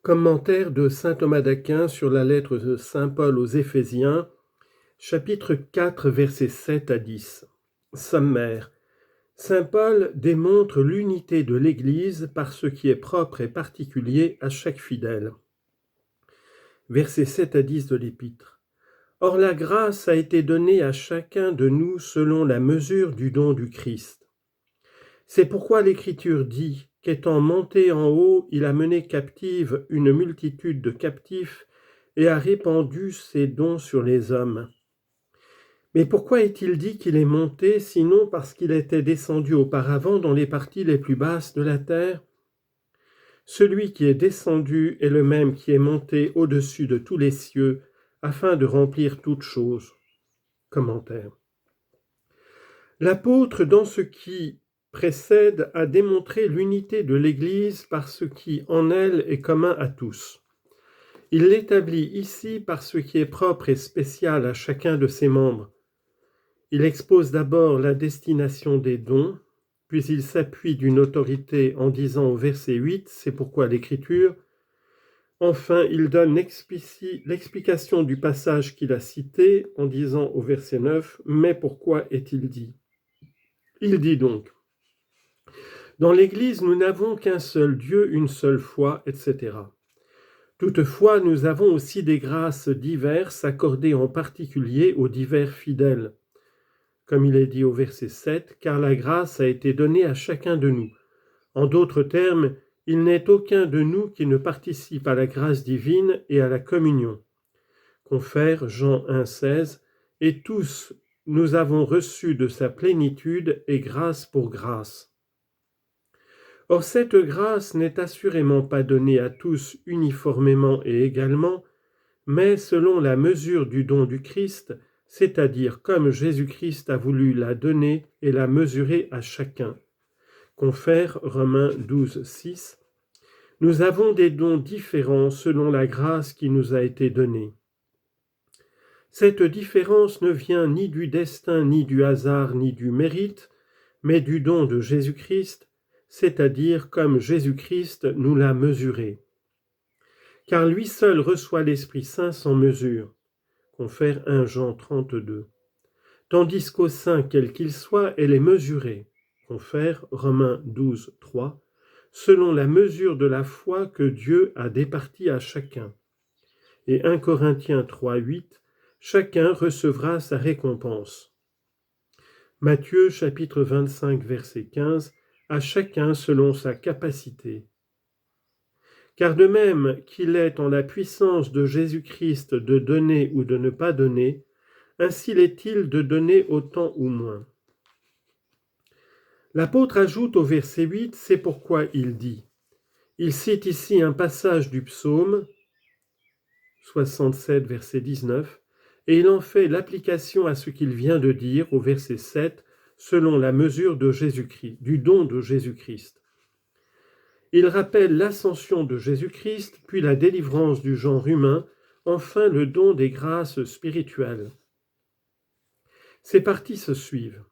Commentaire de saint Thomas d'Aquin sur la lettre de saint Paul aux Éphésiens, chapitre 4, versets 7 à 10. Sommaire. Saint Paul démontre l'unité de l'Église par ce qui est propre et particulier à chaque fidèle. Versets 7 à 10 de l'Épître. Or la grâce a été donnée à chacun de nous selon la mesure du don du Christ. C'est pourquoi l'Écriture dit qu'étant monté en haut, il a mené captive une multitude de captifs et a répandu ses dons sur les hommes. Mais pourquoi est-il dit qu'il est monté, sinon parce qu'il était descendu auparavant dans les parties les plus basses de la terre ? Celui qui est descendu est le même qui est monté au-dessus de tous les cieux, afin de remplir toutes choses. Commentaire. L'apôtre, dans ce qui précède, a démontré l'unité de l'Église par ce qui en elle est commun à tous. Il l'établit ici par ce qui est propre et spécial à chacun de ses membres. Il expose d'abord la destination des dons, puis il s'appuie d'une autorité en disant au verset 8, c'est pourquoi l'Écriture. Enfin, il donne l'explication du passage qu'il a cité en disant au verset 9, mais pourquoi est-il dit ? Il dit donc, dans l'Église, nous n'avons qu'un seul Dieu, une seule foi, etc. Toutefois, nous avons aussi des grâces diverses accordées en particulier aux divers fidèles. Comme il est dit au verset 7, car la grâce a été donnée à chacun de nous. En d'autres termes, il n'est aucun de nous qui ne participe à la grâce divine et à la communion. Confère Jean 1,16, et tous nous avons reçu de sa plénitude et grâce pour grâce. Or, cette grâce n'est assurément pas donnée à tous uniformément et également, mais selon la mesure du don du Christ, c'est-à-dire comme Jésus-Christ a voulu la donner et la mesurer à chacun. Confère Romains 12,6. Nous avons des dons différents selon la grâce qui nous a été donnée. Cette différence ne vient ni du destin, ni du hasard, ni du mérite, mais du don de Jésus-Christ, c'est-à-dire comme Jésus-Christ nous l'a mesuré. Car lui seul reçoit l'Esprit Saint sans mesure. Confère 1 Jean 32. Tandis qu'au Saint, quel qu'il soit, elle est mesurée. Confère Romains 12, 3, selon la mesure de la foi que Dieu a départie à chacun. Et 1 Corinthiens 3, 8, chacun recevra sa récompense. Matthieu chapitre 25, verset 15, à chacun selon sa capacité. Car de même qu'il est en la puissance de Jésus-Christ de donner ou de ne pas donner, ainsi l'est-il de donner autant ou moins. L'apôtre ajoute au verset 8, c'est pourquoi il dit. Il cite ici un passage du psaume 67, verset 19, et il en fait l'application à ce qu'il vient de dire au verset 7, selon la mesure de Jésus-Christ, du don de Jésus-Christ. Il rappelle l'ascension de Jésus-Christ, puis la délivrance du genre humain, enfin le don des grâces spirituelles. Ces parties se suivent.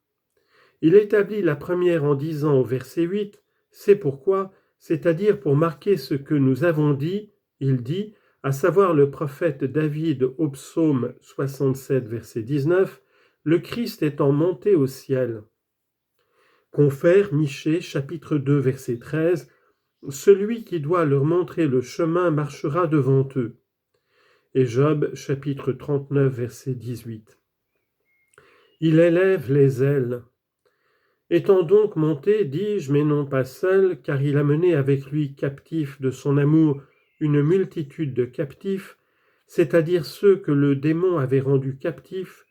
Il établit la première en disant au verset 8, c'est pourquoi, c'est-à-dire pour marquer ce que nous avons dit, il dit, à savoir le prophète David au psaume 67, verset 19, le Christ étant monté au ciel. Confère Michée, chapitre 2, verset 13, celui qui doit leur montrer le chemin marchera devant eux. Et Job, chapitre 39, verset 18. Il élève les ailes. Étant donc monté, dis-je, mais non pas seul, car il a mené avec lui captifs de son amour une multitude de captifs, c'est-à-dire ceux que le démon avait rendus captifs,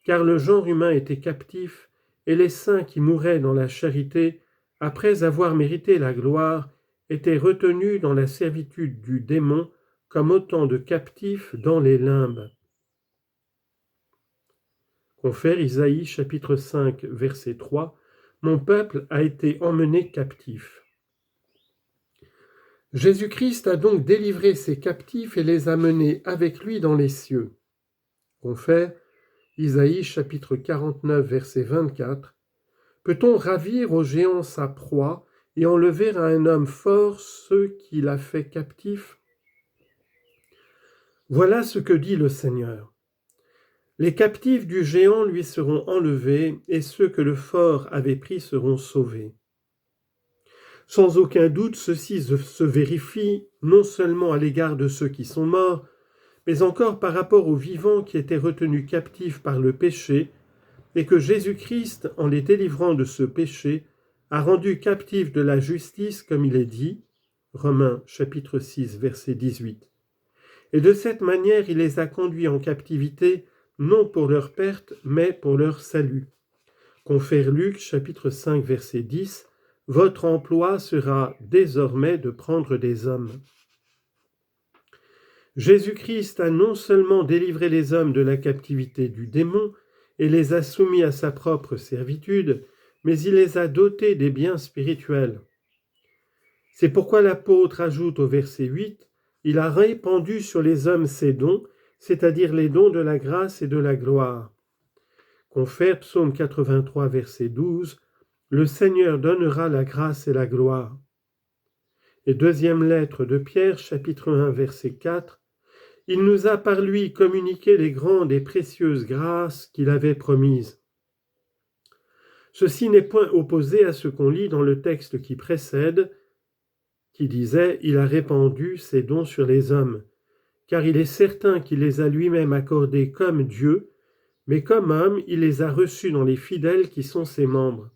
car le genre humain était captif, et les saints qui mouraient dans la charité, après avoir mérité la gloire, étaient retenus dans la servitude du démon comme autant de captifs dans les limbes. Confère Isaïe chapitre 5, verset 3, mon peuple a été emmené captif. Jésus-Christ a donc délivré ses captifs et les a menés avec lui dans les cieux. Confère Isaïe chapitre 49, verset 24. Peut-on ravir au géant sa proie et enlever à un homme fort ceux qu'il a fait captifs ? Voilà ce que dit le Seigneur. Les captifs du géant lui seront enlevés, et ceux que le fort avait pris seront sauvés. Sans aucun doute, ceci se vérifie non seulement à l'égard de ceux qui sont morts, mais encore par rapport aux vivants qui étaient retenus captifs par le péché, et que Jésus-Christ, en les délivrant de ce péché, a rendu captifs de la justice, comme il est dit, Romains chapitre 6, verset 18. Et de cette manière, il les a conduits en captivité, non pour leur perte, mais pour leur salut. Confère Luc chapitre 5, verset 10, « Votre emploi sera désormais de prendre des hommes. » Jésus-Christ a non seulement délivré les hommes de la captivité du démon et les a soumis à sa propre servitude, mais il les a dotés des biens spirituels. C'est pourquoi l'apôtre ajoute au verset 8, « Il a répandu sur les hommes ses dons, c'est-à-dire les dons de la grâce et de la gloire. » Confère Psaume 83, verset 12, « Le Seigneur donnera la grâce et la gloire. » Et deuxième lettre de Pierre, chapitre 1, verset 4, « Il nous a par lui communiqué les grandes et précieuses grâces qu'il avait promises. » Ceci n'est point opposé à ce qu'on lit dans le texte qui précède, qui disait « Il a répandu ses dons sur les hommes », car il est certain qu'il les a lui-même accordés comme Dieu, mais comme homme, il les a reçus dans les fidèles qui sont ses membres.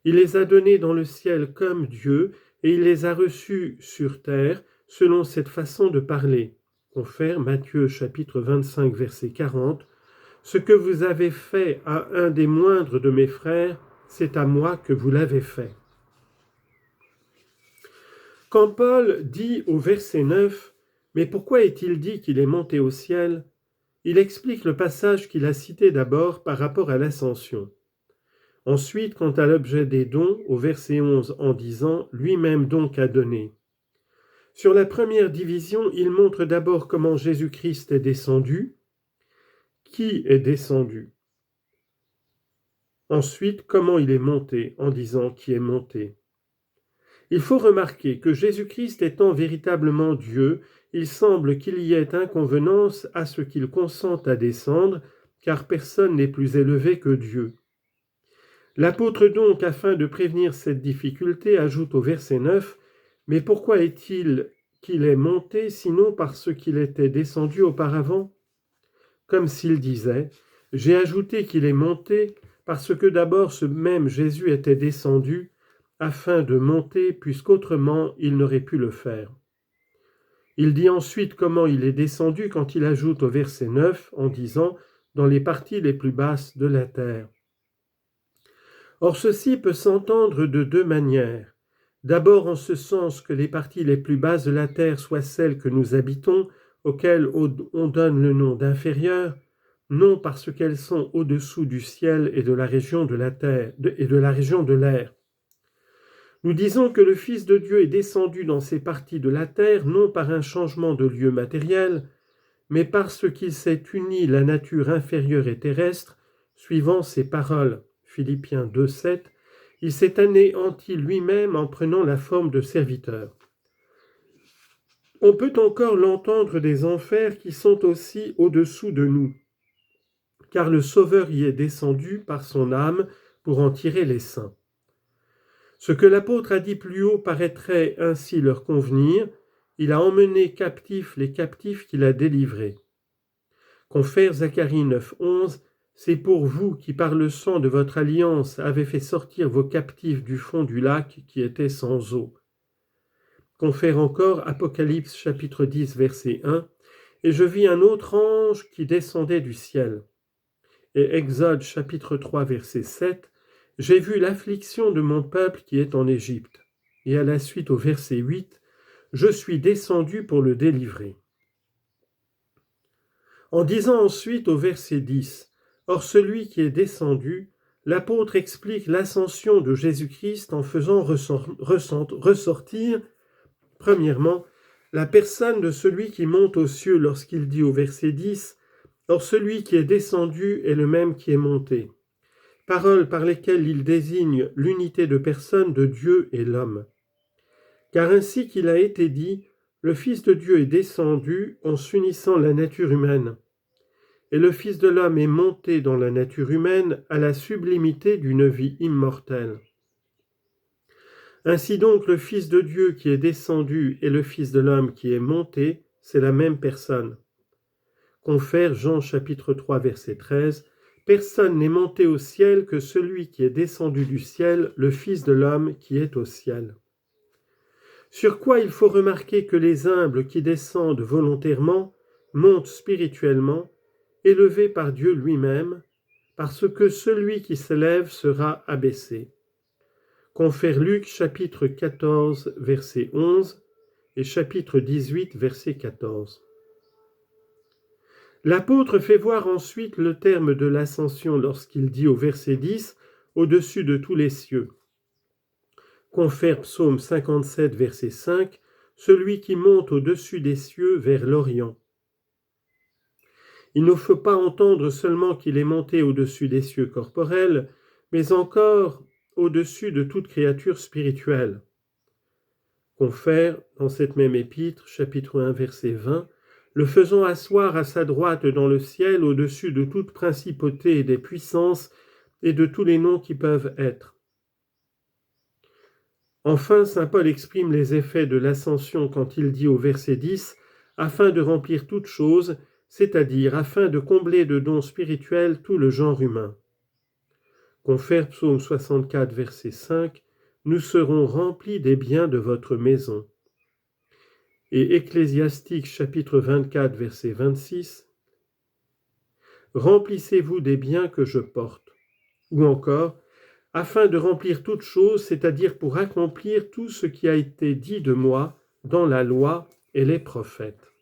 Il les a donnés dans le ciel comme Dieu, et il les a reçus sur terre, selon cette façon de parler. Confère Matthieu chapitre 25, verset 40, « Ce que vous avez fait à un des moindres de mes frères, c'est à moi que vous l'avez fait. » Quand Paul dit au verset 9, « Mais pourquoi est-il dit qu'il est monté au ciel ?» Il explique le passage qu'il a cité d'abord par rapport à l'ascension. Ensuite, quant à l'objet des dons, au verset 11, en disant « Lui-même donc a donné ». Sur la première division, il montre d'abord comment Jésus-Christ est descendu. Qui est descendu? Ensuite, comment il est monté, en disant qui est monté. Il faut remarquer que Jésus-Christ étant véritablement Dieu, il semble qu'il y ait inconvenance à ce qu'il consente à descendre, car personne n'est plus élevé que Dieu. L'apôtre donc, afin de prévenir cette difficulté, ajoute au verset 9, « Mais pourquoi est-il qu'il est monté, sinon parce qu'il était descendu auparavant ?» Comme s'il disait, « J'ai ajouté qu'il est monté, parce que d'abord ce même Jésus était descendu, afin de monter, puisqu'autrement il n'aurait pu le faire. » Il dit ensuite comment il est descendu quand il ajoute au verset 9 en disant « dans les parties les plus basses de la terre ». Or ceci peut s'entendre de deux manières. D'abord en ce sens que les parties les plus basses de la terre soient celles que nous habitons, auxquelles on donne le nom d'inférieures, non parce qu'elles sont au-dessous du ciel et de la région de la terre et de la région de l'air. Nous disons que le Fils de Dieu est descendu dans ces parties de la terre, non par un changement de lieu matériel, mais parce qu'il s'est uni la nature inférieure et terrestre, suivant ses paroles. Philippiens 2, 7, il s'est anéanti lui-même en prenant la forme de serviteur. On peut encore l'entendre des enfers qui sont aussi au-dessous de nous, car le Sauveur y est descendu par son âme pour en tirer les saints. Ce que l'apôtre a dit plus haut paraîtrait ainsi leur convenir, il a emmené captifs les captifs qu'il a délivrés. Confère Zacharie 9, 11, « C'est pour vous qui par le sang de votre alliance avez fait sortir vos captifs du fond du lac qui était sans eau. » Confère encore Apocalypse chapitre 10, verset 1, « Et je vis un autre ange qui descendait du ciel. » Et Exode chapitre 3, verset 7, « J'ai vu l'affliction de mon peuple qui est en Égypte. » Et à la suite au verset 8, « Je suis descendu pour le délivrer. » En disant ensuite au verset 10, « Or celui qui est descendu », l'apôtre explique l'ascension de Jésus-Christ en faisant ressortir, premièrement, la personne de celui qui monte aux cieux lorsqu'il dit au verset 10, « Or celui qui est descendu est le même qui est monté », paroles par lesquelles il désigne l'unité de personne de Dieu et l'homme. Car ainsi qu'il a été dit, le Fils de Dieu est descendu en s'unissant la nature humaine, et le Fils de l'homme est monté dans la nature humaine à la sublimité d'une vie immortelle. Ainsi donc, le Fils de Dieu qui est descendu et le Fils de l'homme qui est monté, c'est la même personne. Confère Jean chapitre 3 verset 13, « Personne n'est monté au ciel que celui qui est descendu du ciel, le Fils de l'homme qui est au ciel. » Sur quoi il faut remarquer que les humbles qui descendent volontairement montent spirituellement, élevés par Dieu lui-même, parce que celui qui s'élève sera abaissé. Confère Luc chapitre 14 verset 11 et chapitre 18 verset 14. L'apôtre fait voir ensuite le terme de l'ascension lorsqu'il dit au verset 10 « au-dessus de tous les cieux ». Confère Psaume 57 verset 5 « celui qui monte au-dessus des cieux vers l'Orient ». Il ne faut pas entendre seulement qu'il est monté au-dessus des cieux corporels, mais encore au-dessus de toute créature spirituelle. Confère, dans cette même épître, chapitre 1, verset 20, « le faisant asseoir à sa droite dans le ciel au-dessus de toute principauté et des puissances et de tous les noms qui peuvent être. » Enfin, saint Paul exprime les effets de l'ascension quand il dit au verset 10 « afin de remplir toutes choses », c'est-à-dire afin de combler de dons spirituels tout le genre humain. Confère Psaume 64, verset 5, « Nous serons remplis des biens de votre maison ». Et Ecclésiastique chapitre 24, verset 26, « Remplissez-vous des biens que je porte ». Ou encore, « afin de remplir toutes choses, c'est-à-dire pour accomplir tout ce qui a été dit de moi dans la loi et les prophètes ».